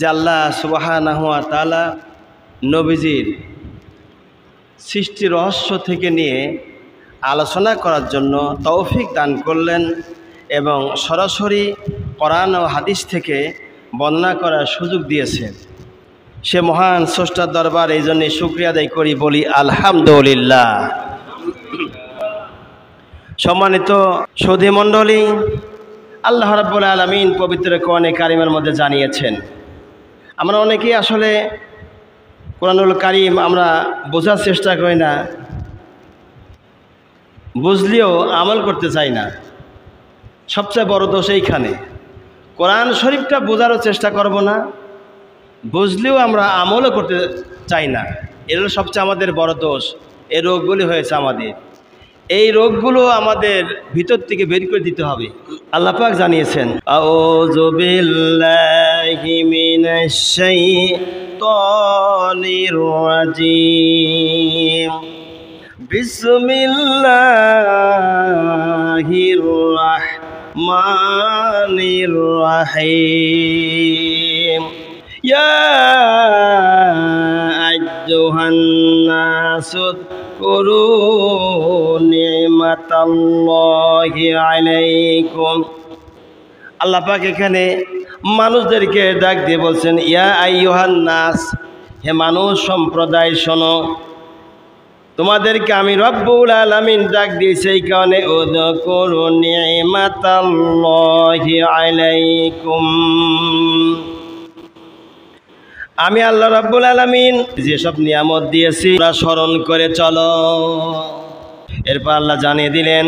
যে আল্লাহ সুবহানাহু ওয়া তাআলা নবীজির সৃষ্টি রহস্য থেকে নিয়ে আলোচনা করার জন্য তৌফিক দান করলেন এবং সরাসরি কোরআন ও হাদিস থেকে বর্ণনা করার সুযোগ দিয়েছেন। সে মহান স্রষ্টার দরবার এই জন্যে শুকরিয়া আদায় করি, বলি আলহামদুলিল্লাহ। সম্মানিত সুধী মণ্ডলী, আল্লাহ রাব্বুল আলামিন পবিত্র কোরআনে কারিমের মধ্যে জানিয়েছেন, আমরা অনেকেই আসলে কোরআনুল কারিম আমরা বোঝার চেষ্টা করি না, বুঝলেও আমল করতে চাই না। সবচেয়ে বড় দোষ এইখানে। কোরআন শরীফটা বোঝারও চেষ্টা করব না, বুঝলেও আমরা আমলও করতে চাই না। এর সবচেয়ে আমাদের বড় দোষ। এই রোগগুলি হয়েছে আমাদের। এই রোগগুলো আমাদের ভিতর থেকে বের করে দিতে হবে। আল্লাহ পাক জানিয়েছেন, আউযু বিল্লাহি মিনাশ শাইতানির রাজিম, বিসমিল্লাহির রাহমানির রাহিম। ইয়া আইয়ুহান নাসু কুরু নি'মাতাল্লাহি আলাইকুম। আল্লাহ পাক এখানে মানুষদেরকে ডাক দিয়ে বলছেন, ইয়া আইয়ুহান নাস, হে মানুষ সম্প্রদায় শোনো, তোমাদেরকে আমি রব্বুল আলামিন ডাক দিয়েছি এই কারণে, উযকুরু নি'মাতাল্লাহি আলাইকুম। আমি আল্লাহ রাব্বুল আলামিন যেসব নিয়ামত দিয়েছি তা স্মরণ করে চলো। এরপর আল্লাহ জানিয়ে দিলেন,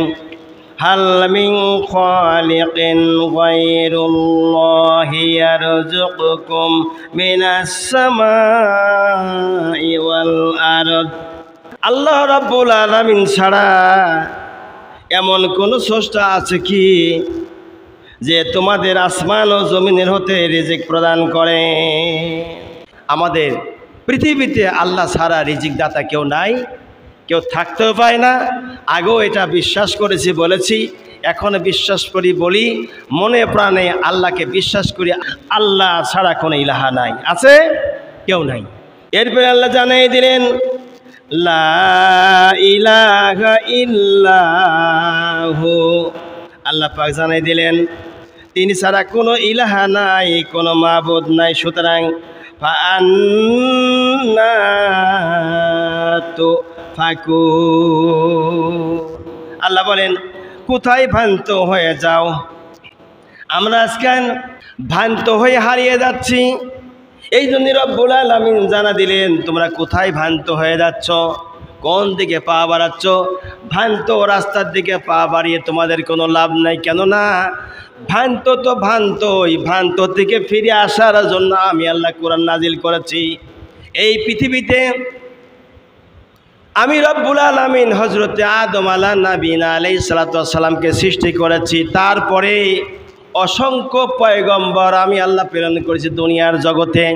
হাল মিন খালিকিন গায়রুল্লাহি ইয়ারযুকুকুম মিনাস সামাই ওয়াল আরদ। আল্লাহ রাব্বুল আলামিন ছাড়া এমন কোন স্রষ্টা আছে কি যে তোমাদের আসমান ও জমিনের হতে রিজিক প্রদান করে? আমাদের পৃথিবীতে আল্লাহ ছাড়া রিজিক দাতা কেউ নাই, কেউ থাকতেও পায় না। আগেও এটা বিশ্বাস করেছি, বলেছি, এখনো বিশ্বাস করি, বলি, মনে প্রাণে আল্লাহকে বিশ্বাস করি। আল্লাহ ছাড়া কোনো ইলাহা নাই, আছে? কেউ নাই। এরপরে আল্লাহ জানিয়ে দিলেন, লা ইলাহা ইল্লাহু। আল্লাহ পাক জানিয়ে দিলেন, তিনি ছাড়া কোনো ইলাহা নাই, কোনো মাবুদ নাই। সুতরাং ফাআন্না তুফাকুন। আল্লাহ বলেন, কোথায় ভ্রান্ত হয়ে যাও? আমরা আজকে ভ্রান্ত হয়ে হারিয়ে যাচ্ছি। এই জন্য রব্বুল আলামিন জানা দিলেন, তোমরা কোথায় ভ্রান্ত হয়ে যাচ্ছ, কোন দিকে পা বাড়াচ্ছ? ভ্রান্ত রাস্তার দিকে পা বাড়িয়ে তোমাদের কোনো লাভ নাই। কেননা ভ্রান্ত তো ভ্রান্তই, ভ্রান্ত থেকে ফিরে আসার জন্য আমি আল্লাহ কোরআন নাজিল করেছি। এই পৃথিবীতে আমি রব্বুল আলামিন হযরতে আদম আলাইহিস সালাতু ওয়াস সালামকে সৃষ্টি করেছি। তারপরে অসংখ্য পয়গম্বর আমি আল্লাহ প্রেরণ করেছি দুনিয়ার জগতে।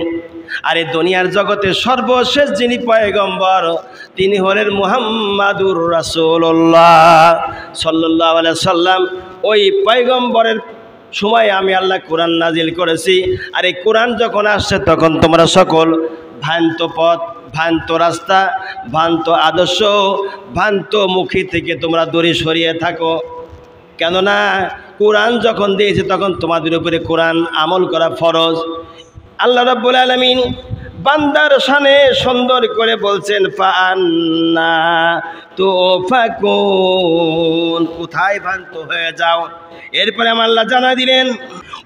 আর এই দুনিয়ার জগতে সর্বশেষ যিনি পয়গম্বর, তিনি হলেন মুহাম্মাদুর রাসূলুল্লাহ সাল্লাল্লাহু আলাইহি সাল্লাম। ওই পয়গম্বরের সময় আমি আল্লাহ কোরআন নাজিল করেছি। আর এই কোরআন যখন আসছে তখন তোমরা সকল ভ্রান্ত পথ, ভ্রান্ত রাস্তা, ভ্রান্ত আদর্শ, ভ্রান্ত মুখী থেকে তোমরা দূরে সরিয়ে থাকো। কেননা কোরআন যখন দিয়েছে তখন তোমাদের উপরে কোরআন আমল করা ফরজ। আল্লাহ রাব্বুল আলামিন বান্দার শানে সুন্দর করে বলছেন, ফাআন্না তুফাকুন, কোথায় ভ্রান্ত হয়ে যাও? এরপরে আমার আল্লাহ জানা দিলেন,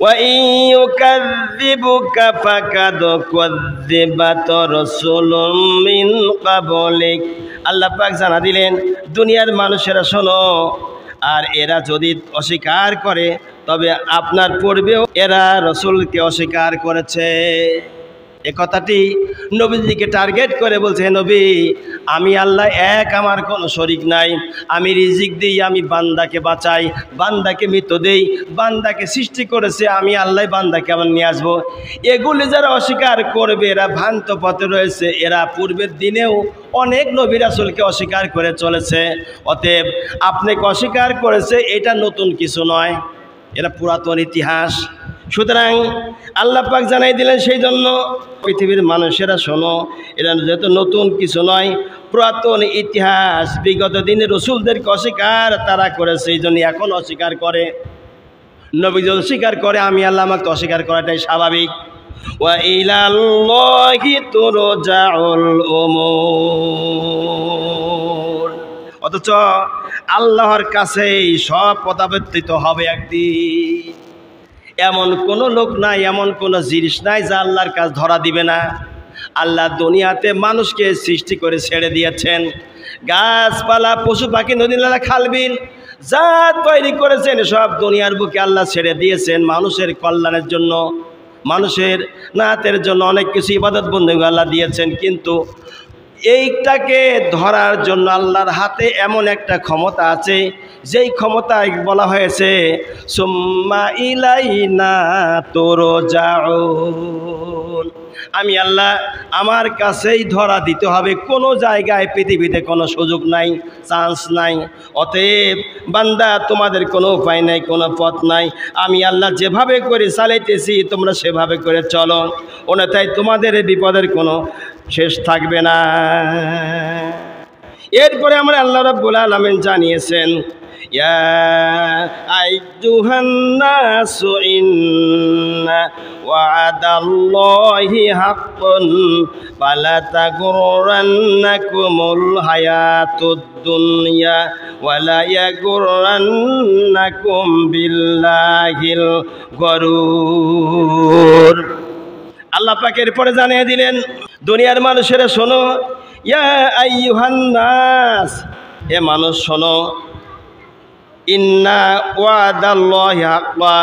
ওয়া ইয়ুকাযযিবুকা ফাকাদ কাযযাবাত রাসূলুম মিন ক্বাবলিক। আল্লাহ পাক জানা দিলেন, দুনিয়ার মানুষেরা শোনো, আর এরা যদি অস্বীকার করে তবে আপনার পূর্বেও এরা রসুলকে অস্বীকার করেছে। এ কথাটি নবীজিকে টার্গেট করে বলছে, হে নবী, আমি আল্লাহ এক, আমার কোনো শরীক নাই। আমি রিজিক দিই, আমি বান্দাকে বাঁচাই, বান্দাকে মৃত্যু দেই, বান্দাকে সৃষ্টি করেছে আমি আল্লাহ, বান্দাকে আবার নিয়ে আসবো। এগুলি যারা অস্বীকার করবে এরা ভ্রান্ত পথে রয়েছে। এরা পূর্বের দিনেও অনেক নবী রাসূলকে অস্বীকার করে চলেছে। অতএব আপনাকে অস্বীকার করেছে, এটা নতুন কিছু নয়, এটা পুরাতন ইতিহাস। সুতরাং আল্লাহ পাক জানাই দিলেন, সেই জন্য পৃথিবীর মানুষেরা শোনো, এটা যেহেতু নতুন কিছু নয়, পুরাতন ইতিহাস, বিগত দিনে রসুলদেরকে অস্বীকার তারা করেছে, এই জন্য এখন অস্বীকার করে। নবী যদি অস্বীকার করে, আমি আল্লাহ আমাকে অস্বীকার করাটাই স্বাভাবিক। ওয়া ইলাল্লাহি তুরজাউল উমুর, অথচ আল্লাহর কাছেই সব প্রত্যাবর্তিত হবে একদিন। এমন কোনো লোক নাই, এমন কোনো জিনিস নাই যা আল্লাহর কাছে ধরা দিবে না। আল্লাহ দুনিয়াতে মানুষকে সৃষ্টি করে ছেড়ে দিয়েছেন, গাছপালা, পশু পাখি, নদী নালা, খালবিল যা তৈরি করেছেন সব দুনিয়ার বুকে আল্লাহ ছেড়ে দিয়েছেন মানুষের কল্যাণের জন্য, মানুষের নাতের জন্য অনেক কিছু ইবাদত বন্দেগী আল্লাহ দিয়েছেন। কিন্তু এইটাকে ধরার জন্য আল্লাহর হাতে এমন একটা ক্ষমতা আছে, যেই ক্ষমতায় বলা হয়েছে সুম্মা ইলাইনা তুরজাউন, আমি আল্লাহ আমার কাছেই ধরা দিতে হবে, কোনো জায়গায় পৃথিবীতে কোনো সুযোগ নাই, চান্স নাই। অতএব বান্দা, তোমাদের কোনো উপায় নাই, কোনো পথ নাই, আমি আল্লাহ যেভাবে করে চালাইতেছি তোমরা সেভাবে করে চলো, অন্যথায় তোমাদের বিপদের কোনো শেষ থাকবে না। এরপরে আমরা আল্লাহ রাব্বুল আলামিন জানিয়েছেন, ইয়া আইয়ুহান নাসু ইন্না ওয়াদাল্লাহি হাক্কুন ফালা তাগুররান্নাকুমুল হায়াতুদ দুনিয়া ওয়ালা ইয়াগুররান্নাকুম বিল্লাহিল গরুর। আল্লাহ পাক এরপরে জানিয়ে দিলেন, দুনিয়ার মানুষেরা শোনো, ইয়া আইয়ুহান নাস, হে মানুষ শোনো, ইন্না ওয়াদাল্লাহি হাক্কা,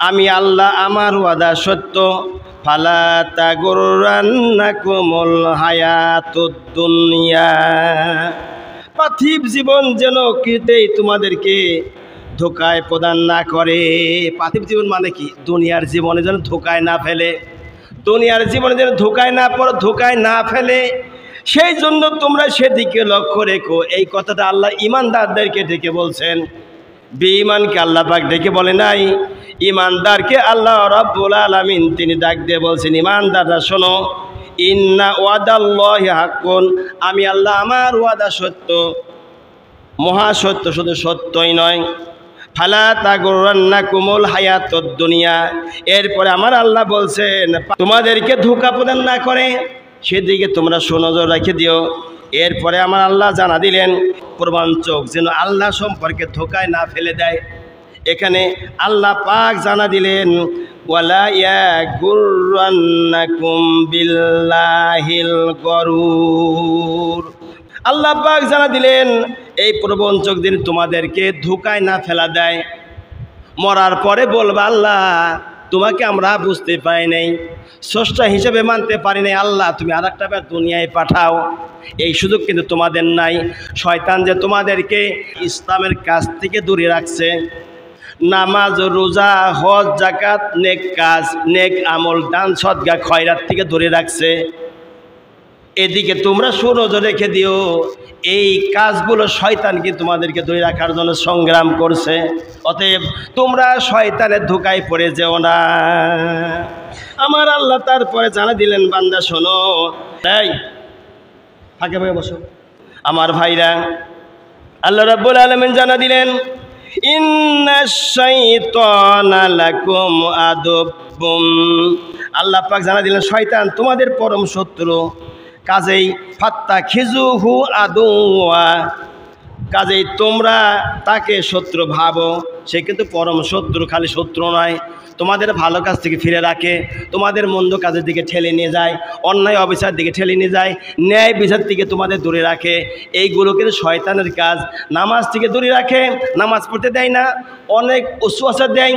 আমি আল্লাহ আমার ওয়াদা সত্য, ফালা তাগুররান্নাকুমুল হায়াতুদ দুনিয়া, পার্থিব জীবন যেন কিতেই তোমাদেরকে ধোকায় প্রদান না করে। পার্থিব জীবন মানে কি? দুনিয়ার জীবনে যেন ধোকায় না ফেলে, দুনিয়ার জীবনে যেন ধোকায় না ফেলে, সেই জন্য তোমরা সেদিকে লক্ষ্য রেখো। এই কথাটা আল্লাহ ইমানদারদেরকে ডেকে বলছেন, বেঈমানকে আল্লাহ পাক ডেকে বলে নাই। ইমানদারকে আল্লাহ রাব্বুল আলামিন তিনি ডাক দিয়ে বলছেন, ইমানদাররা শোনো, ইন্না ওয়াদাল্লাহি হাক্কুন, আমি আল্লাহ আমার ওয়াদা সত্য, মহাসত্য, শুধু সত্যই নয়, ফালা তাগুররান্নাকুমুল হায়াতুদ দুনিয়া, এরপরে আমার আল্লাহ বলছেন তোমাদেরকে ধোঁকা প্রদান না করে সেদিকে তোমরা নজর রেখে দিও। এরপরে আমার আল্লাহ জানা দিলেন, প্রমাণ চোখ যেন আল্লাহ সম্পর্কে ধোঁকায় না ফেলে দেয়। এখানে আল্লাহ পাক জানা দিলেন, ওয়ালা ইয়াগুররান্নাকুম বিল্লাহিল গরুর, আল্লাহ পাক জানা দিলেন এই প্রবঞ্চক দিন তোমাদেরকে ধোঁকায় না ফেলা দেয়। মরার পরে বলবা, আল্লাহ তোমাকে আমরা বুঝতে পারি নাই, স্রষ্টা হিসেবে মানতে পারি নাই, আল্লাহ তুমি আর একটা বার দুনিয়ায় পাঠাও। এই সুযোগ কিন্তু তোমাদের নাই। শয়তান যে তোমাদেরকে ইসলামের কাছ থেকে দূরে রাখছে, নামাজ, রোজা, হজ, যাকাত, নেক কাজ, নেক আমল, দান, সদকা, খয়রাত থেকে দূরে রাখছে, এদিকে তোমরা সুনজর রেখে দিও। এই কাজগুলো শয়তান কি তোমাদেরকে দূরে রাখার জন্য সংগ্রাম করছে। অতএব তোমরা শয়তানের ধোঁকায় পড়ে যেও না। আমার আল্লাহ তারপরে জানা দিলেন, বান্দা শোনো, তাই ফাঁকে ফাঁকে বসো আমার ভাইরা, আল্লাহ রাব্বুল আলামিন জানা দিলেন, ইন্নাশ শাইতানা লাকুম আদুব্বুম, আল্লাহ পাক জানা দিলেন শয়তান তোমাদের পরম শত্রু। কাজেই ফাত্তাখিযুহু আদুওয়া, কাজেই তোমরা তাকে শত্রু ভাবো। সে কিন্তু পরম শত্রু, খালি শত্রু নয়, তোমাদের ভালো কাজ থেকে ফিরে রাখে, তোমাদের মন্দ কাজের দিকে ঠেলে নিয়ে যায়, অন্যায় অবিচার দিকে ঠেলে নিয়ে যায়, ন্যায় বিচার থেকে তোমাদের দূরে রাখে। এইগুলো কিন্তু শয়তানের কাজ। নামাজ থেকে দূরে রাখে, নামাজ পড়তে দেয় না, অনেক ওয়াসওয়াসা দেয়।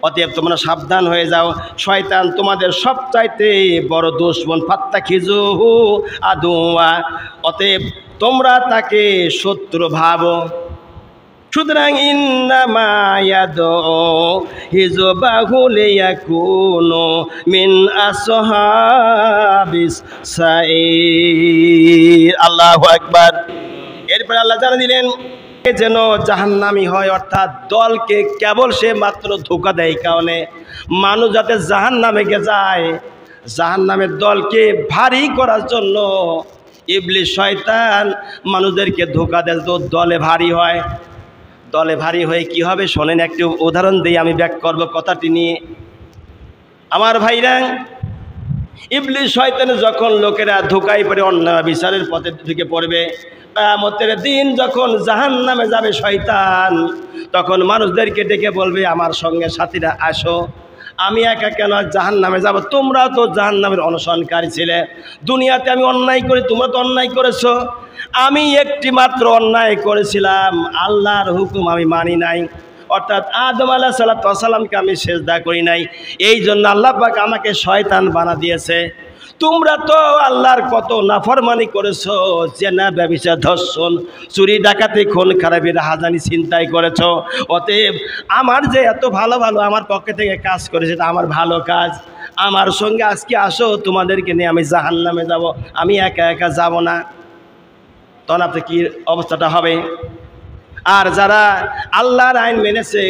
অতএব তোমরা সাবধান হয়ে যাও, শয়তান তোমাদের সবচাইতে বড় দুশমন। ফাত্তাখিযুহু আদুওয়া, অতএব তোমরা তাকে শত্রু ভাবো। সুতরাং ইন্নামা ইয়াদউ হিজবাহু লিয়াকুনু মিন আসহাবিস সাঈর। আল্লাহু আকবার। এরপর আল্লাহ জানা দিলেন যেন জাহান্নামী হয়, অর্থাৎ দলকে কেবল সে মাত্র ধোঁকা দেয় কারণে মানুষ যাতে জাহান্নামে যায়, জাহান্নামের দলকে ভারী করার জন্য ইবলিস শয়তান মানুষদেরকে ধোঁকা দেয় তো দলে ভারী হয়। দলে ভারী হয়ে কি হবে শোনেন, একটি উদাহরণ দিয়ে আমি ব্যাখ্যা করব কথাটি নিয়ে। আমার ভাইরা, ইবলিস শয়তানে যখন লোকেরা ধোঁকায় পড়ে অন্যায় বিচারের পথে ঢুকে পড়বে, কিয়ামতের দিন যখন জাহান্নামে যাবে শয়তান, তখন মানুষদেরকে ডেকে বলবে আমার সঙ্গে সাথীরা আসো, আমি একা কেন জাহান্নামে যাব? তোমরা তো জাহান্নামের অনুসরণকারী ছিলে, দুনিয়াতে আমি অন্যায় করি, তোমরা তো অন্যায় করেছো, আমি একটি মাত্র অন্যায় করেছিলাম, আল্লাহর হুকুম আমি মানি নাই, অর্থাৎ আদম আলাইহিস সালামকে আমি সিজদা করি নাই, এই জন্য আল্লাহ পাক আমাকে শয়তান বানা দিয়েছে। তোমরা তো আল্লাহর কত নাফরমানি করেছো, জেনা ব্যভিচার ধর্ষণ চুরি ডাকাতি খুন খারাপি রাহাজানি ছিনতাই করেছো, অতএব আমার যে এত ভালো ভালো আমার পক্ষে থেকে কাজ করেছে তা আমার ভালো কাজ, আমার সঙ্গে আজকে আসো, তোমাদেরকে নিয়ে আমি জাহান্নামে যাব, আমি একা একা যাব না। তখন আপনি কি অবস্থাটা হবে? আর যারা আল্লাহর আইন মেনেছে,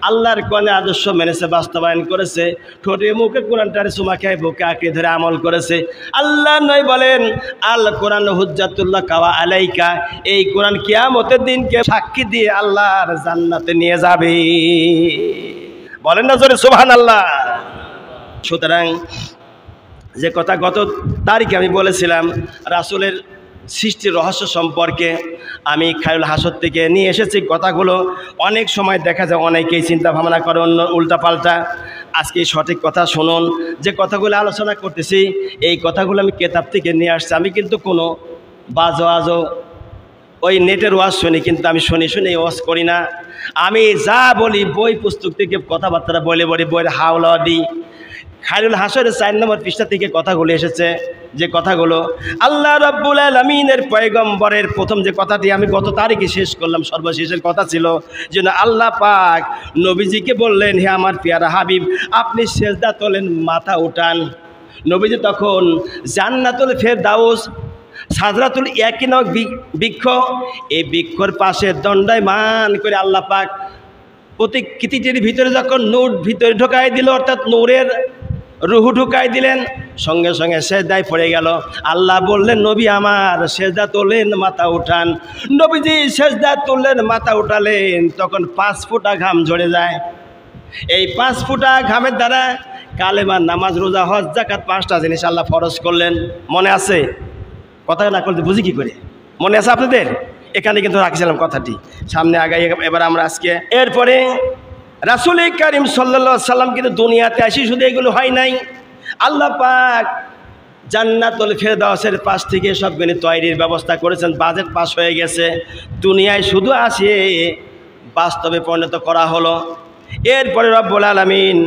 আল্লাহর কোরআনে আদর্শ মেনেছে, বাস্তবায়ন করেছে, ঠোঁটে মুখে কোরআনটারে চুমা খেয়ে বুকে আঁকড়ে ধরে আমল করেছে, আল্লাহ নয় বলেন আল কোরআন হুজ্জাতুল্লাহ কাওয়া আলাইকা, এই কোরআন কিয়ামতের দিনকে সাক্ষী দিয়ে আল্লাহর জান্নাতে নিয়ে যাবে। বলেন না জোরে সুবহানাল্লাহ। সুতরাং যে কথা গত তারিখে আমি বলেছিলাম রাসূলের সৃষ্টির রহস্য সম্পর্কে, আমি খায়রুল হাসর থেকে নিয়ে এসেছি কথাগুলো। অনেক সময় দেখা যায় অনেকেই চিন্তা ভাবনা করে অন্য উল্টাপাল্টা, আজকে সঠিক কথা শুনুন। যে কথাগুলো আলোচনা করতেছি এই কথাগুলো আমি কেতাব থেকে নিয়ে আসছি, আমি কিন্তু কোনো বাজো আজো ওই নেটের ওয়াজ শুনি, কিন্তু আমি শুনি এই ওয়াজ করি না। আমি যা বলি বই পুস্তক থেকে কথাবার্তা বলে বইয়ের হাওলা দিই। খায়রুল হাসরের 4 নম্বর পৃষ্ঠা থেকে কথাগুলো এসেছে, যে কথাগুলো আল্লাহ রাব্বুল আলামিনের পয়গম্বরের প্রথম যে কথাটি আমি গত তারিখে শেষ করলাম, সর্বশেষের কথা ছিল যে আল্লাহ পাক নবীজিকে বললেন, হে আমার পেয়ারা হাবিব, আপনি সেজদা তোলেন, মাথা উঠান। নবীজি তখন জান্নাতুল ফেরদাউস সাজরাতুল ইয়াকিন বৃক্ষ, এই বৃক্ষর পাশে দণ্ডায়মান করে আল্লাহ পাক প্রতিকৃতিটির ভিতরে যখন নূর ভিতরে ঢোকাই দিল, অর্থাৎ নূরের রুহু ঢুকাই দিলেন, সঙ্গে সঙ্গে সেজদায় পড়ে গেল। আল্লাহ বললেন, নবী আমার সেজদা তোলেন, মাথা উঠান। নবীজি সেজদা তুললেন, মাথা উঠালেন, তখন 5 ফোঁটা ঘাম ঝরে যায়। এই 5 ফোঁটা ঘামের দ্বারা কালেমা, নামাজ, রোজা, হজ, যাকাত 5টা জিনিস আল্লাহ ফরজ করলেন। মনে আছে? কথা না করতে বুঝি কি করে? মনে আছে আপনাদের? এখানে কিন্তু রাখছিলাম কথাটি, সামনে আগাই এবার আমরা আজকে। এরপরে রাসূল কারীম সাল্লাল্লাহু আলাইহি সাল্লাম কিন্তু দুনিয়াতে আসি শুধু এগুলো হয় নাই, আল্লাহ পাক জান্নাতুল ফেরদাউসের পাশ থেকে সবগুলো তৈরির ব্যবস্থা করেছেন, বাজেট পাস হয়ে গেছে, দুনিয়ায় শুধু আসে বাস্তবে পরিণত করা হলো। এরপরে রব্বুল আলামিন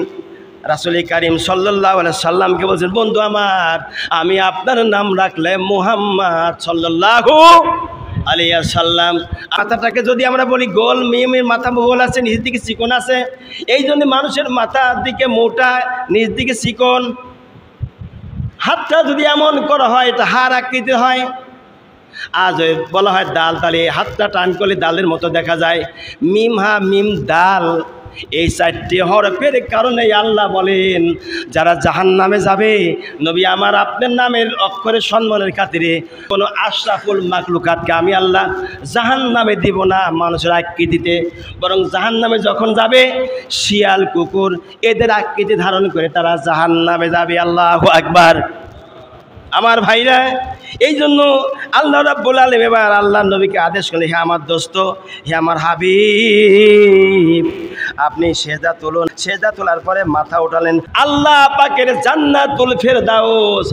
রাসূল কারীম সাল্লাল্লাহু আলাইহি সাল্লামকে বলছেন, বন্ধু আমার, আমি আপনার নাম রাখলাম মুহাম্মদ সাল্লাল্লাহু আলাইহি সাল্লাম। মাথাটাকে যদি আমরা বলি গোল, মিমের মাথা গোল আছে, নিচ দিকে চিকন আছে, এই জন্য মানুষের মাথার দিকে মোটা, নিচ দিকে চিকন। হাতটা যদি এমন করা হয় এটা হাড় আকৃতির হয়। আজ বলা হয় ডাল, তাহলে হাতটা টান করলে ডালের মতো দেখা যায়। মিম হা মিম দাল, এই 4টি হরফের কারণে আল্লাহ বলেন যারা জাহান্নামে যাবে, নবী আমার আপনার নামের অক্ষরের সম্মানের খাতিরে কোনো আশরাফুল মাখলুকাতকে আমি আল্লাহ জাহান্নামে দিব না মানুষের আকৃতিতে, বরং জাহান্নামে যখন যাবে শিয়াল, কুকুর এদের আকৃতি ধারণ করে তারা জাহান্নামে যাবে। আল্লাহু আকবার। আমার ভাইরা, এই জন্য আল্লাহ রাব্বুল আলামিন এবার আল্লাহ নবীকে আদেশ করলেন, হে আমার দোস্ত, হে আমার হাবিব, আপনি সেজদা তুলুন। সেজদা তোলার পরে মাথা উঠালেন। আল্লাহ পাকের জান্নাতুল ফেরদাউস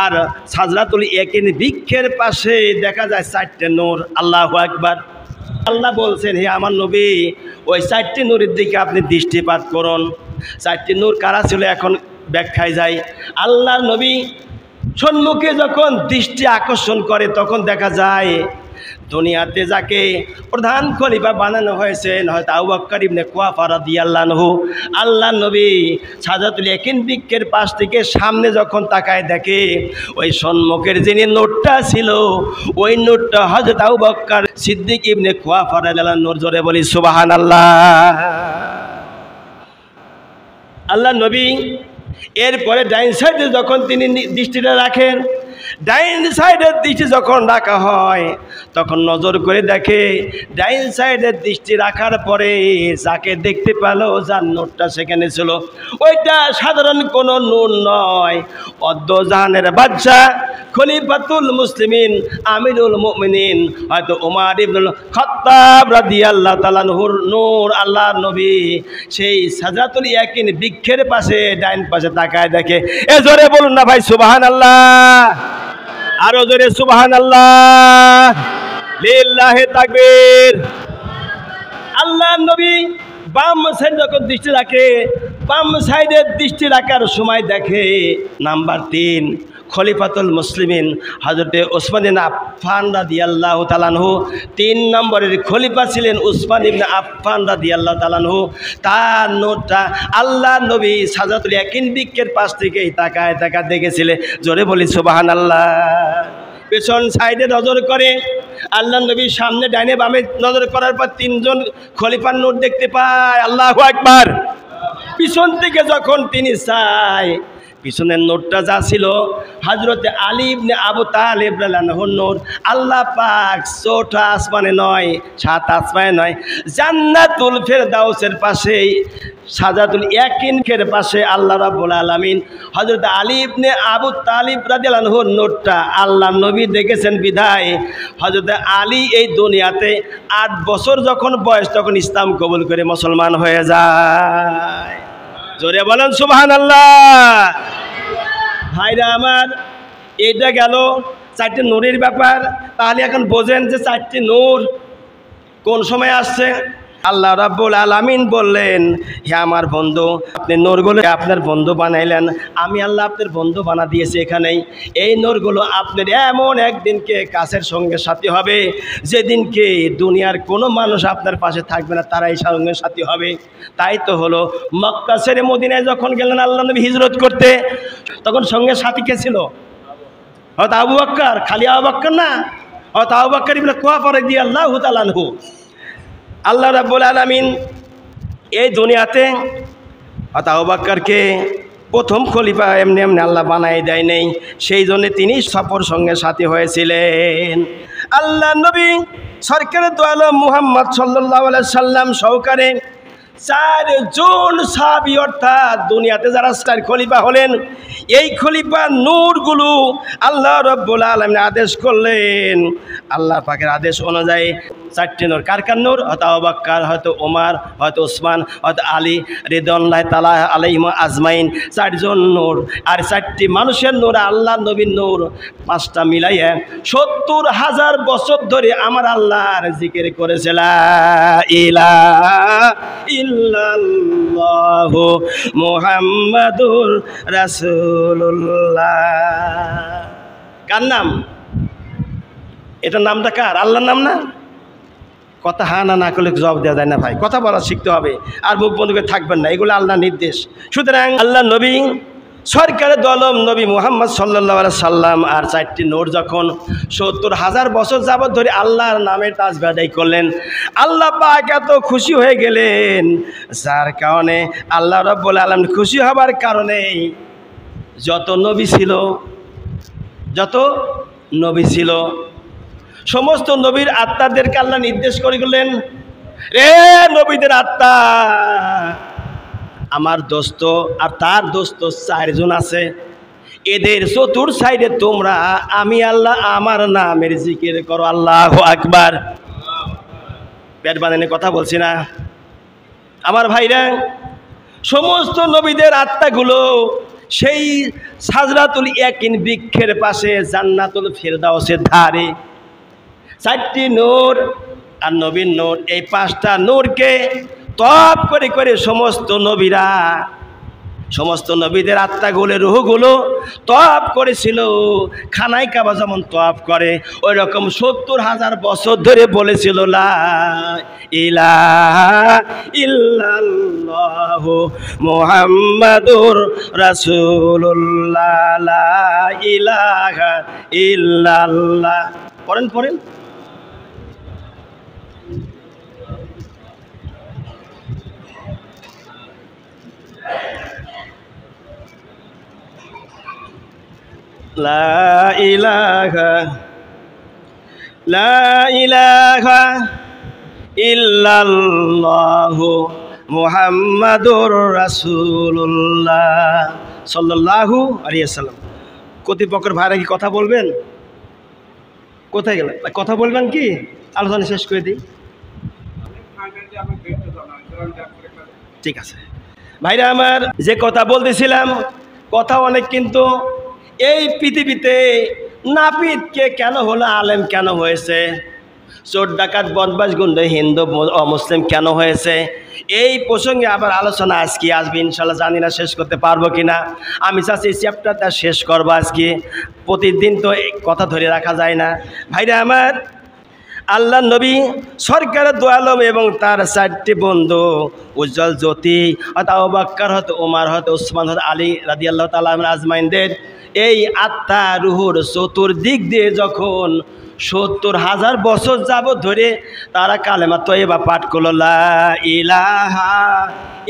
আর সাজরাতুল ইয়াকিন বৃক্ষের পাশে দেখা যায় 4টে নূর। আল্লাহু আকবার। আল্লাহ বলছেন, হে আমার নবী, ওই 4টি নূরের দিকে আপনি দৃষ্টিপাত করুন। 4টি নূর কারা ছিল এখন ব্যাখ্যায় যায়। আল্লাহ নবী সম্মুখে যখন দৃষ্টি আকর্ষণ করে তখন দেখা যায় দুনিয়াতে যাকে প্রধান খলিফা বানানো হয়েছে হয়তো আবু বকর ইবনে কুয়াফা রাদিয়াল্লাহু আনহু, আল্লাহ নবী সাজরাতুল ইয়াকিন বৃক্ষের পাশ থেকে সামনে যখন তাকায় দেখে ওই সম্মুখের যিনি নূরটা ছিল ওই নূরটা হযরত আবু বকর সিদ্দিক ইবনে কুয়াফা রাদিয়াল্লাহু আনহু। জোরে বলি সুবহানাল্লাহ। আল্লাহ নবী এরপরে ডাইন সাইডে যখন তিনি দৃষ্টিটা রাখেন, ডাইন সাইডের দৃষ্টি যখন রাখা হয় তখন নজর করে দেখে ডাইন সাইডের দৃষ্টি রাখার পরে যাকে দেখতে পেল, যার নূরটা সেখানে ছিল, ওইটা সাধারণ কোনো নূর নয়, অদ্দজাহানের বাদশাহ খলিফাতুল মুসলিমিন আমিরুল মুমিনিন হয়তো ওমর ইবনুল খাত্তাব রাদিয়াল্লাহু তাআলা আনহুর নূর। আল্লাহর নবী সেই সাজরাতুল ইয়াকিন বৃক্ষের পাশে ডাইন পাশে তাকায় দেখে। এ জোরে বলুন না ভাই সুবহানাল্লাহ, আরো জোরে সুবহানাল্লাহ, লিল্লাহি তাকবীর। আল্লাহর নবী বাম সাইড যখন দৃষ্টি রাখে, বাম সাইডের দৃষ্টি রাখার সময় দেখে নাম্বার 3 খলিফাতুল মুসলিমিন হযরতে ওসমান ইবনে আফফান রাদিয়াল্লাহু তাআলা আনহু, 3 নম্বরের খলিফা ছিলেন ওসমান ইবনে আফফান রাদিয়াল্লাহু তাআলা আনহু। তার নূরটা আল্লাহ নবী সাজরাতুল ইয়াকিন বৃক্ষের পাশ থেকে তাকায় দেখেছিলেন। জোরে বলি সুবহানাল্লাহ। পেছন সাইডে নজর করে আল্লাহ নবী, সামনে ডাইনে বামে নজর করার পর 3 জন খলিফার নূর দেখতে পায়। আল্লাহু আকবার। পিছন থেকে যখন তিনি চায়, পিছনের নূরটা যা ছিল হযরতে আলী ইবনে আবু তালেব রাদিয়াল্লাহু আনহুর নূর। আল্লাহ পাক 6টা আসমানে নয়, 7 আসমানে নয়, জান্নাতুল ফেরদাউসের পাশেই সাজরাতুল ইয়াকিনের পাশে আল্লাহ রাব্বুল আলামিন হযরতে আলী ইবনে আবু তালিব রাদিয়াল্লাহু আনহুর নূরটা আল্লাহ নবী দেখেছেন বিধায় হযরতে আলী এই দুনিয়াতে 8 বছর যখন বয়স তখন ইসলাম কবুল করে মুসলমান হয়ে যায়। জোরে বলেন সুবহানাল্লাহ। ভাইরা আমার, এইটা গেল 4টে নূরের ব্যাপার। তাহলে এখন বোঝেন যে 4টে নূর কোন সময় আসছে। আল্লাহ রাব্বুল আলামিন বললেন, হে আমার বন্ধু, আপনি নূরগুলো আপনার বন্ধু বানাইলেন, আমি আল্লাহ আপনার বন্ধু বানা দিয়েছি এখানেই। এই নূরগুলো আপনার এমন একদিনকে কাছের সঙ্গে সাথী হবে যেদিনকে দুনিয়ার কোনো মানুষ আপনার পাশে থাকবে না, তারাই সঙ্গে সাথী হবে। তাই তো হলো মক্কা ছেড়ে মদিনায় যখন গেলেন আল্লাহ নবী হিজরত করতে, তখন সঙ্গে সাথী কে ছিল? হয়তো আবু বকর, খালি আবু বকর না, হয়তো আবু বকর ইবনে কুওয়াফা রাদিয়াল্লাহু তাআলা আনহু। আল্লাহ রাব্বুল আলামিন এই দুনিয়াতে আবু বকরকে প্রথম খলিফা এমনি আল্লাহ বানাই দেয় নেই, সেই জন্য তিনি সফর সঙ্গে সাথী হয়েছিলেন। আল্লাহ নবী সরকারে দু আলম মুহাম্মদ সাল্লাল্লাহু আলাইহি সাল্লাম সহকারে 4 জন সাহাবী অর্থাৎ দুনিয়াতে যারা 4 খলিফা হলেন, এই খলিফা নূরগুলো আল্লাহ রাব্বুল আলামিন আদেশ করলেন। আল্লাহ পাকের আদেশ অনুযায়ী 4টে নূর। কার কার নূর? হয়তো আবু বকর, হয়তো ওমর, হয়তো ওসমান, হয়তো আলী রিদওয়ানুল্লাহি তাআলা আলাইহিম আজমাইন। 4 জন নূর। আর 4টি মানুষের নূর, আল্লাহ নবীর নূর, 5টা মিলাইয়া 70,000 বছর ধরে আমার আল্লাহর জিকির করেছে লা ইলাহা ইল্লাল্লাহু মুহাম্মাদুর রাসূলুল্লাহ। কার নাম? এটা নামটা কার? আল্লাহর নাম না? কথা হা না করলে জবাব দেওয়া যায় না ভাই, কথা বলা শিখতে হবে, আর মুখ বন্ধ করে থাকবেন না, এগুলো আল্লাহর নির্দেশ। সুতরাং আল্লাহ নবী সরকারে দলম নবী মুহাম্মদ সাল্লাল্লাহু আলাইহি সাল্লাম আর 4টি নূর যখন 70,000 বছর যাবত ধরে আল্লাহর নামে তাসবিহ আদায় করলেন, আল্লাহ পাক এত খুশি হয়ে গেলেন, যার কারণে আল্লাহ রাব্বুল আলামিন খুশি হবার কারণে যত নবী ছিল সমস্ত নবীর আত্মাদেরকে আল্লাহ নির্দেশ করে গেলেন, রে নবীদের আত্মা, আমার দোস্ত আর তার দোস্ত 4 জন আছে, এদের চতুর সাইডে তোমরা আমি আল্লাহ আমার নামের জিকির করো। আল্লাহু আকবার। পেট বানানে কথা বলছি না আমার ভাইরা। সমস্ত নবীদের আত্মাগুলো সেই সাজরাতুল ইয়াকিন বৃক্ষের পাশে জান্নাতুল ফেরদাউসের ধারে। 4টি নূর আর নবীর নূর, এই 5টা নূরকে তপ করে করে সমস্ত নবীদের আত্মাগুলো রূহগুলো তপ করেছিল। খানায় কাবা যেমন তপ করে ওই রকম 70,000 বছর ধরে বলেছিল লা ইলাহা ইল্লাল্লাহু মুহাম্মাদুর রাসূলুল্লাহ, লা ইলাহা ইল্লাল্লাহ। পড়েন লা ইলাহা লা ইলাহা ইল্লাল্লাহু মুহাম্মাদুর রাসূলুল্লাহ সাল্লাল্লাহু আলাইহি ওয়াসাল্লাম। কর্তৃপক্ষের ভাইরা কি কথা বলবেন? কোথায় গেলেন? কথা বলবেন কি? আলোচনা শেষ করে দিই। ঠিক আছে ভাইরা আমার, যে কথা বলতেছিলাম, কথা অনেক, কিন্তু এই পৃথিবীতে নাপিতকে কেন হলো, আলেম কেন হয়েছে, চোর ডাকাত বদমাশ গুন্ডা হিন্দু অমুসলিম কেন হয়েছে, এই প্রসঙ্গে আবার আলোচনা আজকে আসবে ইনশাল্লাহ। জানি না শেষ করতে পারবো কিনা। আমি চাচ্ছি এই চ্যাপ্টারটা শেষ করবো আজকে। প্রতিদিন তো এই কথা ধরে রাখা যায় না। ভাইরা আমার, আল্লাহ নবী সরকারের দু আলম এবং তার 4টি বন্ধু উজ্জ্বল জ্যোতি আবু বকর হতে, ওমর হতে, উসমান হতে, আলী রাদিয়াল্লাহু তাআলা আজমাইনদের এই আত্মা রুহুর চতুর্দিক দিয়ে যখন 70,000 বছর যাবত ধরে তারা কালেমা তয়্যিবা পাঠ করলো, লা ইলাহা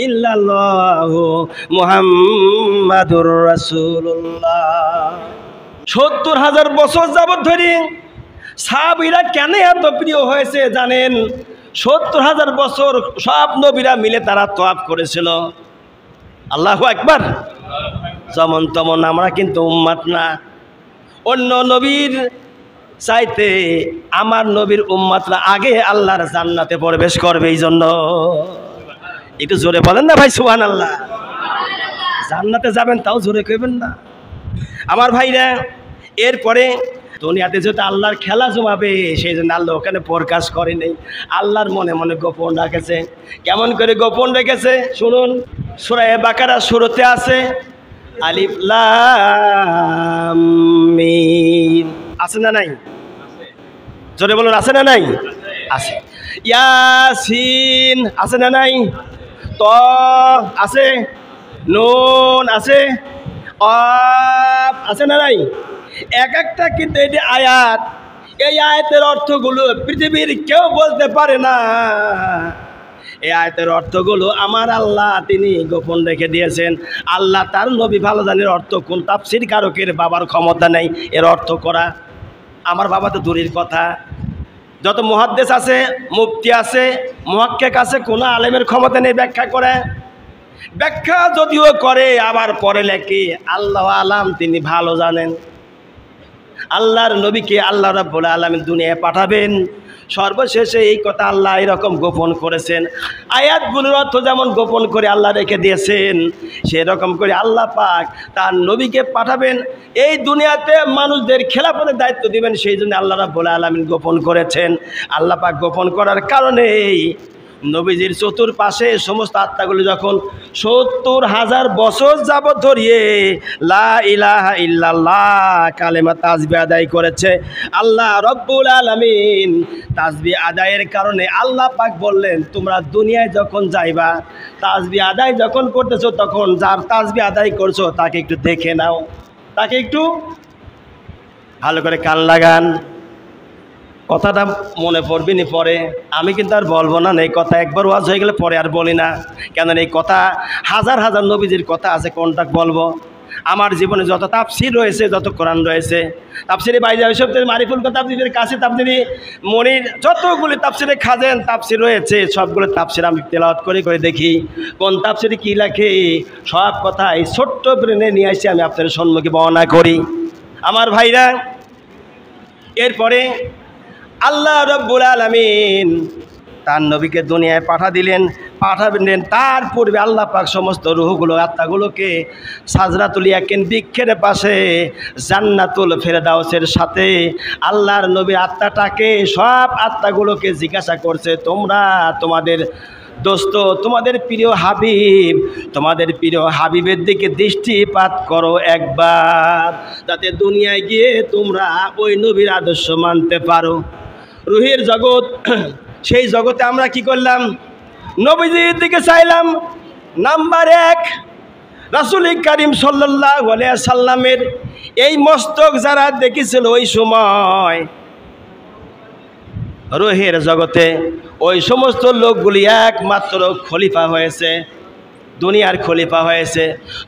ইল্লাল্লাহু মুহাম্মাদুর রাসূলুল্লাহ। 70,000 বছর যাবত ধরে সাহাবীরা কেন এত প্রিয় হয়েছে জানেন? 70,000 বছর সব নবীরা মিলে তারা তওয়াফ করেছিল। আল্লাহু আকবার। যেমন তেমন আমরা কিন্তু উম্মত না। অন্য নবীর চাইতে আমার নবীর উম্মতরা আগে আল্লাহর জান্নাতে প্রবেশ করবে। এই জন্য একটু জোরে বলেন না ভাই, সুবহানাল্লাহ। জান্নাতে যাবেন তাও জোরে কইবেন না আমার ভাইরা। এরপরে দুনিয়াতে যেহেতু আল্লাহর খেলা জমাবে, সেই জন্য আল্লাহ ওখানে প্রকাশ করে নেই, আল্লাহর মনে মনে গোপন রাখেছে। কেমন করে গোপন রেখেছে শুনুন। সূরা বাকারা শুরুতে আছে আলিফ লাম মিম, আছে না নাই? জোরে বলুন, আছে না নাই? আছে। ইয়াসিন আছে না নাই? ত আছে, নুন আছে, কফ আছে না নাই? এক একটা কিন্তু এটি আয়াত। এই আয়াতের অর্থগুলো পৃথিবীর কেউ বলতে পারে না। এই আয়াতের অর্থগুলো আমার আল্লাহ তিনি গোপন রেখে দিয়েছেন। আল্লাহ তার নবী ভালো জানের অর্থ কোন, তাফসীর কারকের বাবার ক্ষমতা নেই এর অর্থ করা। আমার বাবা তো দূরের কথা, যত মুহাদ্দিস আছে, মুফতি আছে, মুহাক্কিক আছে, কোনো আলেমের ক্ষমতা নেই ব্যাখ্যা করে। ব্যাখ্যা যদিও করে আবার পরে লেখে আল্লাহ আলাম, তিনি ভালো জানেন। আল্লাহর নবীকে আল্লাহ রাব্বুল আলামিন দুনিয়ায় পাঠাবেন, সর্বশেষে এই কথা আল্লাহ এরকম গোপন করেছেন। আয়াতগুলোর অর্থ যেমন গোপন করে আল্লাহ রেখে দিয়েছেন, সেরকম করে আল্লাহ পাক তার নবীকে পাঠাবেন, এই দুনিয়াতে মানুষদের খেলাফতের দায়িত্ব দিবেন। সেই জন্য আল্লাহ রাব্বুল আলামিন গোপন করেছেন। আল্লাহ পাক গোপন করার কারণেই নবীজির চতুর্পাশে সমস্ত আত্মাগুলি যখন 70,000 বছর যাবত ধরিয়ে লা ইলাহা ইল্লাল্লাহ কালেমা তাসবিহ আদায় করেছে, আল্লাহ রব্বুল আলামিন তাসবিহ আদায়ের কারণে আল্লাহ পাক বললেন, তোমরা দুনিয়ায় যখন যাইবা, তাসবিহ আদায় যখন করতেছো, তখন যার তাসবিহ আদায় করছো তাকে একটু দেখে নাও, তাকে একটু ভালো করে কান লাগান। কথাটা মনে পড়বি নি পরে, আমি কিন্তু আর বলবো না। এই কথা একবার ওয়াজ হয়ে গেলে পরে আর বলি না, কেন এই কথা হাজার হাজার নবীজির কথা আছে, কোনটা বলবো? আমার জীবনে যত তাফসীর রয়েছে, যত কোরআন রয়েছে, তাফসীরে বাইরে সব মারিফুল কথা, তাফসীরের কাছে, তাফসীরে মনির, যতগুলি তাফসীরে খাজেন তাফসীর রয়েছে, সবগুলো তাফসীর আমি তেলাওয়াত করে করে দেখি কোন তাফসীরে কী লেখে। সব কথা এই ছোট্ট ব্রেনে নিয়ে আসি, আমি আপনাদের সম্মুখে বর্ণনা করি আমার ভাইরা। এরপরে আল্লাহ রব্বুল আলামিন তার নবীকে দুনিয়ায় পাঠাবেন। তার পূর্বে আল্লাহ পাক সমস্ত রূহগুলো, আত্মাগুলোকে সাজরাতুল ইয়াকিন বৃক্ষের পাশে জান্নাতুল ফেরদাউসের সাথে আল্লাহর নবীর আত্মাটাকে, সব আত্মাগুলোকে জিজ্ঞাসা করছে, তোমরা তোমাদের দোস্ত, তোমাদের প্রিয় হাবিব, তোমাদের প্রিয় হাবিবের দিকে দৃষ্টিপাত করো একবার, যাতে দুনিয়ায় গিয়ে তোমরা ওই নবীর আদর্শ মানতে পারো। রুহের জগৎ, সেই জগতে আমরা কি করলাম? নবীজির দিকে চাইলাম। নাম্বার 1, রাসূল করিম সাল্লাল্লাহু আলাইহি সাল্লামের এই মস্তক যারা দেখেছিল ওই সময় রুহের জগতে, ওই সমস্ত লোকগুলি একমাত্র খলিফা হয়েছে। দুনিয়ার খলিফা হয়েছে,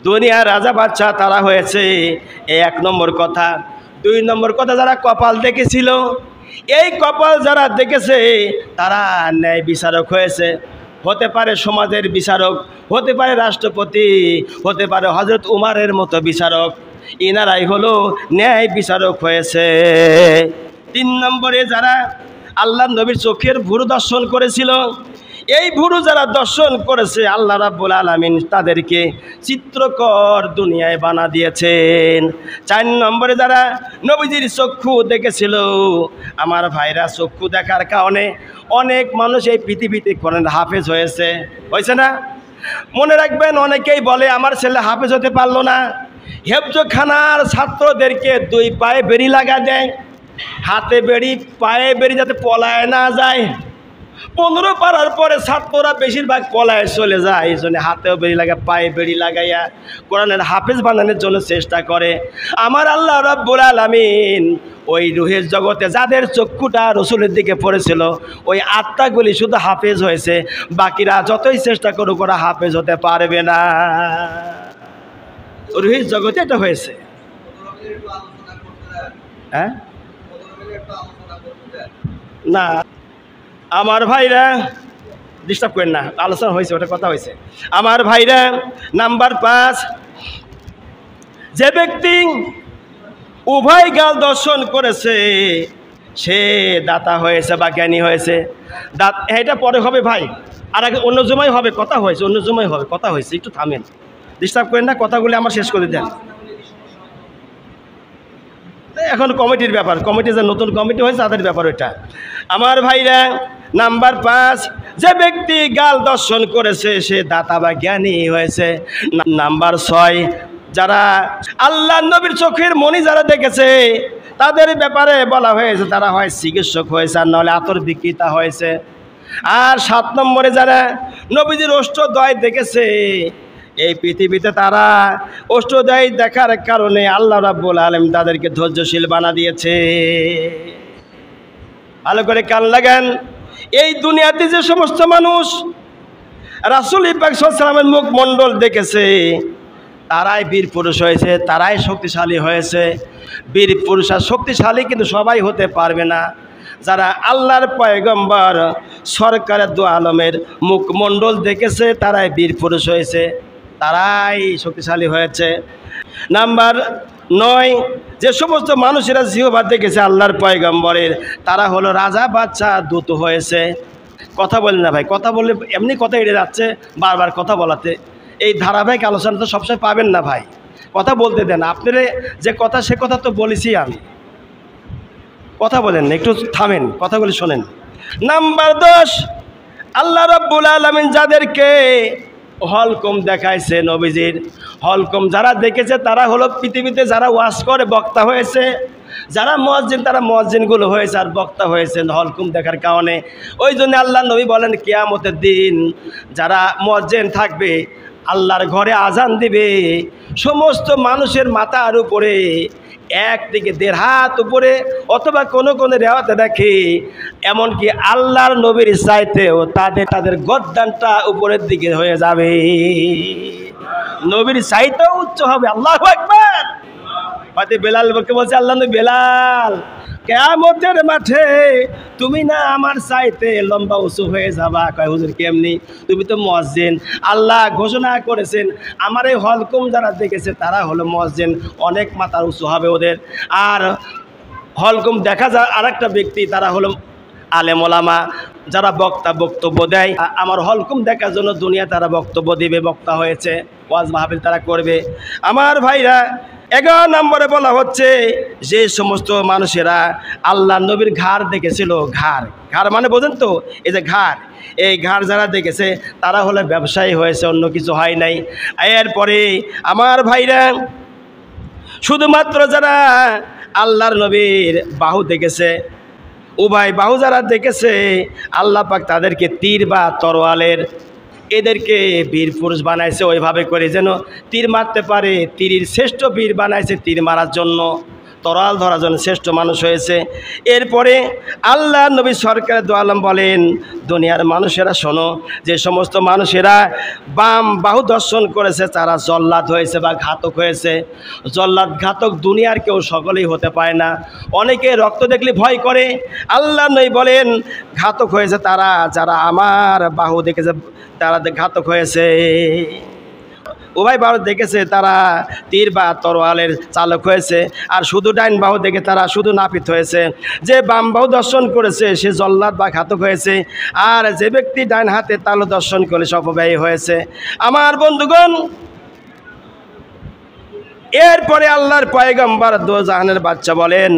দুনিয়ার রাজা বাদশাহ তারা হয়েছে। এই 1 নম্বর কথা। 2 নম্বর কথা, যারা কপাল দেখেছিল, এই কপাল যারা দেখেছে তারা ন্যায় বিচারক হয়েছে। হতে পারে সমাজের বিচারক, হতে পারে রাষ্ট্রপতি, হতে পারে হযরত উমারের মতো বিচারক। ইনারাই হলো ন্যায় বিচারক হয়েছে। 3 নম্বরে, যারা আল্লাহ নবীর চোখের ভুরু দর্শন করেছিল, এই ভুরু যারা দর্শন করেছে আল্লাহ রাব্বুল আলামিন তাদেরকে চিত্রকর দুনিয়ায় বানা দিয়েছেন। 4 নম্বরে, যারা নবীজির চক্ষু দেখেছিল, আমার ভাইরা চক্ষু দেখার কারণে অনেক মানুষ এই পৃথিবীতে কোরআনের হাফেজ হয়েছে না? মনে রাখবেন, অনেকেই বলে আমার ছেলে হাফেজ হতে পারলো না। হেফজখানার ছাত্রদেরকে 2 পায়ে বেড়ি লাগা দেয়, হাতে বেড়ি পায়ে বেড়ি, যাতে পলায় না যায়। 15 পারার পরে ছাত্ররা বেশিরভাগ পলায় চলে যায়। এই জন্য হাতেও বেড়ি লাগা, পায়ে বেড়ি লাগাইয়া কোরআনের হাফেজ বানানোর জন্য চেষ্টা করে। আমার আল্লাহ রাব্বুল আলামিন ওই রুহের জগতে যাদের চক্ষুটা রসুলের দিকে পড়েছিল, ওই আত্মাগুলি শুধু হাফেজ হয়েছে, বাকিরা যতই চেষ্টা করুক ওরা হাফেজ হতে পারবে না। রুহের জগতে এটা হয়েছে। হ্যাঁ না আমার ভাইরা, ডিস্টার্ব করেন না, আলোচনা হয়েছে, ওটা কথা হয়েছে। আমার ভাইরা, নাম্বার 5, যে ব্যক্তি উভয় গাল দর্শন করেছে সে দাতা হয়েছে বা জ্ঞানী হয়েছে। এটা পরে হবে ভাই, আর আগে অন্য জমাই হবে, কথা হয়েছে, অন্য জমাই হবে, কথা হয়েছে। একটু থামেন, ডিস্টার্ব করেন না, কথাগুলি আমার শেষ করে দেন। এখন কমিটির ব্যাপার, কমিটি যে নতুন কমিটি হয়েছে তাদের ব্যাপার ওইটা। আমার ভাইরা, নাম্বার 5, যে ব্যক্তি গাল দর্শন করেছে সে দাতা বা জ্ঞানী হয়েছে। নাম্বার 6, যারা আল্লাহ নবীর চোখের মণি যারা দেখেছে তাদের ব্যাপারে বলা হয়েছে তারা হয় চিকিৎসক হয়েছে, আর নাহলে আতর বিক্রেতা হয়েছে। আর 7 নম্বরে, যারা নবীজির অষ্টদয় দেখেছে, এই পৃথিবীতে তারা অষ্টদয় দেখার কারণে আল্লাহ রাব্বুল আলামিন তাদেরকে ধৈর্যশীল বানা দিয়েছে। ভালো করে কান লাগান। এই দুনিয়াতে যে সমস্ত মানুষ রাসূল পাক সাল্লাল্লাহু আলাইহি ওয়াসাল্লামের মুখমণ্ডল দেখেছে তারাই বীর পুরুষ হয়েছে, তারাই শক্তিশালী হয়েছে। বীর পুরুষ আর শক্তিশালী কিন্তু সবাই হতে পারবে না। যারা আল্লাহর পয়গম্বর সরকারের দু আলমের মুখমণ্ডল দেখেছে তারাই বীর পুরুষ হয়েছে, তারাই শক্তিশালী হয়েছে। নাম্বার 9, যে সমস্ত মানুষেরা জিহ্বা দেখেছে আল্লাহর পয়গম্বরের, তারা হলো রাজা বাদশা দূত হয়েছে। কথা বলেন না ভাই, কথা বললে এমনি কথা এড়ে যাচ্ছে বারবার কথা বলাতে। এই ধারাবাহিক আলোচনা তো সবসময় পাবেন না ভাই, কথা বলতে দেন। আপনারা যে কথা সে কথা তো বলেছি আমি, কথা বলেন, একটু থামেন, কথাগুলি শোনেন। নাম্বার 10, আল্লাহ রাব্বুল আলামিন যাদেরকে হলকম দেখাইছে, নবীজির হলকম যারা দেখেছে তারা হলো পৃথিবীতে যারা ওয়াজ করে বক্তা হয়েছে, যারা মুয়াজ্জিন তারা মুয়াজ্জিনগুলো হয়েছে আর বক্তা হয়েছে হলকম দেখার কারণে। ওই জন্য আল্লাহ নবী বলেন কিয়ামতের দিন যারা মুয়াজ্জিন থাকবে আল্লাহর ঘরে আজান দিবে, সমস্ত মানুষের মাথার উপরে 1 থেকে 1.5 হাত উপরে, অথবা কোনো কোনো রেওয়াতে দেখে এমনকি আল্লাহর নবীর চাইতেও তাদের গদ্দানটা উপরের দিকে হয়ে যাবে, নবীর চাইতেও উচ্চ হবে। আল্লাহু আকবার। হয়তো বেলালকে বলছে আল্লাহ নবী, বেলাল কিয়ামতের মাঠে তুমি না আমার চাইতে লম্বা উঁচু হয়ে যাবা। কয় হুজুর কেমনি? তুমি তো মুয়াজ্জিন, আল্লাহ ঘোষণা করেছেন আমার এই হলকুম যারা দেখেছে তারা হলো মুয়াজ্জিন, অনেক মাথার উঁচু হবে ওদের। আর হলকুম দেখা যায় আরেকটা ব্যক্তি, তারা হলো আলেম ওলামা, যারা বক্তব্য দেয়। আমার হলকুম দেখার জন্য দুনিয়া তারা বক্তব্য দিবে, বক্তা হয়েছে, ওয়াজ মাহফিল তারা করবে। আমার ভাইরা, 11 নম্বরে বলা হচ্ছে যে সমস্ত মানুষেরা আল্লাহ নবীর ঘাড় দেখেছিল, ঘাড় মানে বোঝেন তো, এই যে ঘাড়, এই ঘাড় যারা দেখেছে তারা হলো ব্যবসায়ী হয়েছে, অন্য কিছু হয় নাই। এরপরে আমার ভাইরা, শুধুমাত্র যারা আল্লাহর নবীর বাহু দেখেছে, উভয় বাহু যারা দেখেছে আল্লাহ পাক তাদেরকে তীর বা তরোয়ালের এদেরকে বীর পুরুষ বানাইছে, ওইভাবে করে যেন তীর মারতে পারে। তীরের শ্রেষ্ঠ বীর বানাইছে তীর মারার জন্য। তরাল ধরার জন্য শ্রেষ্ঠ মানুষ হয়েছে। এরপরে আল্লাহ নবী সরকার দু আলম বলেন, দুনিয়ার মানুষেরা শোনো, যে সমস্ত মানুষেরা বাম বাহু দর্শন করেছে তারা জল্লাদ হয়েছে বা ঘাতক হয়েছে। জল্লাদ ঘাতক দুনিয়ার কেউ সকলেই হতে পারে না, অনেকে রক্ত দেখলে ভয় করে। আল্লাহ নবী বলেন ঘাতক হয়েছে তারা যারা আমার বাহু দেখেছে, তারা ঘাতক হয়েছে। উভয় বাহু দেখেছে তারা তীর বা তরোয়ালের চালক হয়েছে, আর শুধু ডাইন বাহু দেখে তারা শুধু নাপিত হয়েছে। যে বাম বাহু দর্শন করেছে সে জল্লাদ বা ঘাতক হয়েছে, আর যে ব্যক্তি ডাইন হাতে তালু দর্শন করে সে অপব্যয়ী হয়েছে। আমার বন্ধুগণ, এরপরে আল্লাহর পয়গম্বর দো জাহানের বাচ্চা বলেন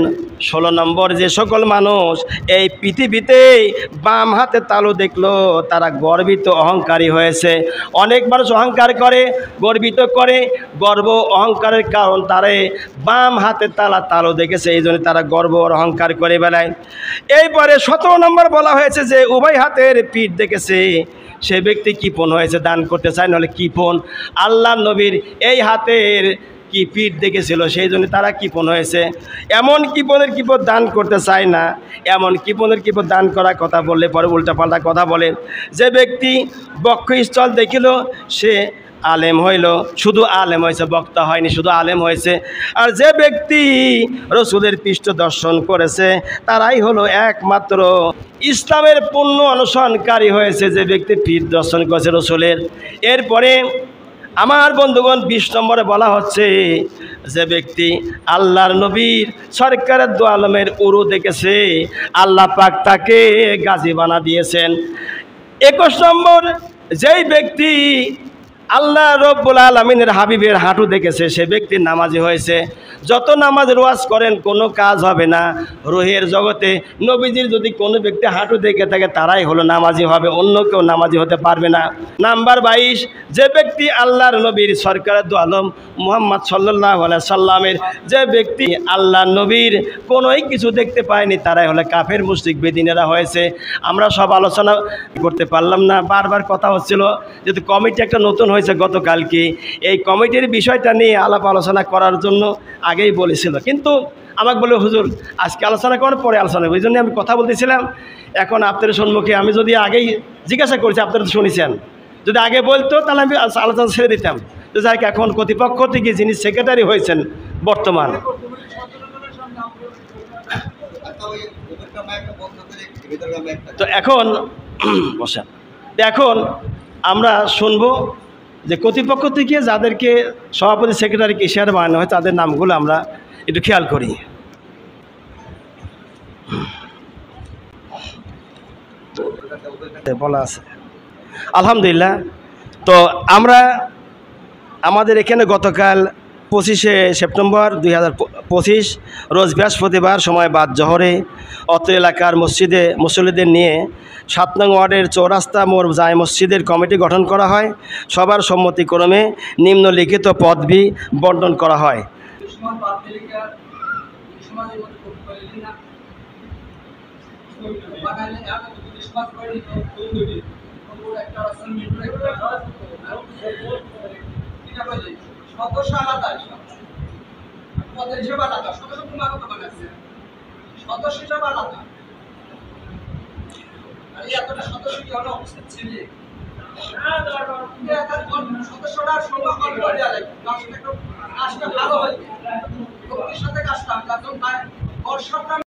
16 নম্বর, যে সকল মানুষ এই পৃথিবীতে বাম হাতে তালু দেখলো তারা গর্বিত অহংকারী হয়েছে। অনেক মানুষ অহংকার করে, গর্বিত করে, গর্ব অহংকারের কারণ তারে বাম হাতে তালু দেখেছে, এই জন্য তারা গর্ব আর অহংকার করে বেড়ায়। এইপরে 17 নম্বর বলা হয়েছে যে উভয় হাতের পিঠ দেখেছে সে ব্যক্তি কৃপণ হয়েছে, দান করতে চায়, নাহলে কৃপণ। আল্লাহ নবীর এই হাতের কি পিঠ দেখেছিল, সেই জন্য তারা কৃপণ হয়েছে। এমন কৃপণের কৃপণ দান করতে চায় না, এমন কৃপণের কৃপণ দান করার কথা বললে পরে উল্টাপাল্টা কথা বলে। যে ব্যক্তি বক্ষস্থল দেখিল সে আলেম হইল, শুধু আলেম হয়েছে, বক্তা হয়নি, শুধু আলেম হয়েছে। আর যে ব্যক্তি রসুলের পৃষ্ঠ দর্শন করেছে তারাই হলো একমাত্র ইসলামের পূর্ণ অনুসরণকারী হয়েছে, যে ব্যক্তি পীঠ দর্শন করেছে রসুলের। এরপরে আমার বন্ধুগণ 20 নম্বরে বলা হচ্ছে যে ব্যক্তি আল্লাহর নবীর সরকারের দু আলমের উরু দেখেছে আল্লাহ পাক তাকে গাজী বানা দিয়েছেন। 21 নম্বর, যেই ব্যক্তি আল্লাহ রব্বুল আলামিনের হাবিবের হাঁটু দেখেছে সে ব্যক্তি নামাজি হয়েছে। যত নামাজ রোয়াজ করেন কোনো কাজ হবে না। রুহের জগতে নবীজির যদি কোনো ব্যক্তি হাঁটু দেখে থাকে তারাই হলো নামাজি হবে, অন্য কেউ নামাজি হতে পারবে না। নাম্বার 22, যে ব্যক্তি আল্লাহর নবীর সরকারের দু আলম মুহাম্মদ সাল্লাল্লাহু আলাইহি সাল্লামের, যে ব্যক্তি আল্লাহর নবীর কোনোই কিছু দেখতে পায়নি তারাই হলো কাফের মুশরিক বেদিনেরা হয়েছে। আমরা সব আলোচনা করতে পারলাম না, বারবার কথা হচ্ছিল, যেহেতু কমিটি একটা নতুন হয়েছে গতকালকে, এই কমিটির বিষয়টা নিয়ে আলাপ আলোচনা করার জন্য আগেই বলেছিল, কিন্তু আমাকে বলে হুজুর আজকে আলোচনা করার পরে আলোচনা, ওই জন্য আমি কথা বলতেছিলাম। এখন আপনাদের সম্মুখে আমি যদি আগেই জিজ্ঞাসা করছি, আপনারা তো শুনেছেন, যদি আগে বলতো তাহলে আমি আলোচনা ছেড়ে দিতাম। তো যাই এখন কর্তৃপক্ষ থেকে যিনি সেক্রেটারি হয়েছেন বর্তমান, তো এখন বসেন, এখন আমরা শুনবো যে কর্তৃপক্ষ থেকে যাদেরকে সভাপতি সেক্রেটারিকে ইশারা বানানো হয় তাদের নামগুলো আমরা একটু খেয়াল করি। বলা আছে আলহামদুলিল্লাহ। তো আমরা আমাদের এখানে গতকাল 25শে সেপ্টেম্বর 2025 রোজ বৃহস্পতিবার সময় বাদ জহরে অত্র এলাকার মসজিদে মুসল্লিদের নিয়ে 7 নং ওয়ার্ডের চৌরাস্তা মোড় জায় মসজিদের কমিটি গঠন করা হয়। সবার সম্মতিক্রমে নিম্নলিখিত পদবি বন্টন করা হয়। সদস্য আলাদা, পদের হিসেবে আলাদা, সদস্য হিসেবে আলাদা। আর এতটা সদস্য কি হলো ছিলি সদস্যরা সংখ্যা কম করে দেওয়া যায়, কাজটা ভালো হয়, সাথে কাজটা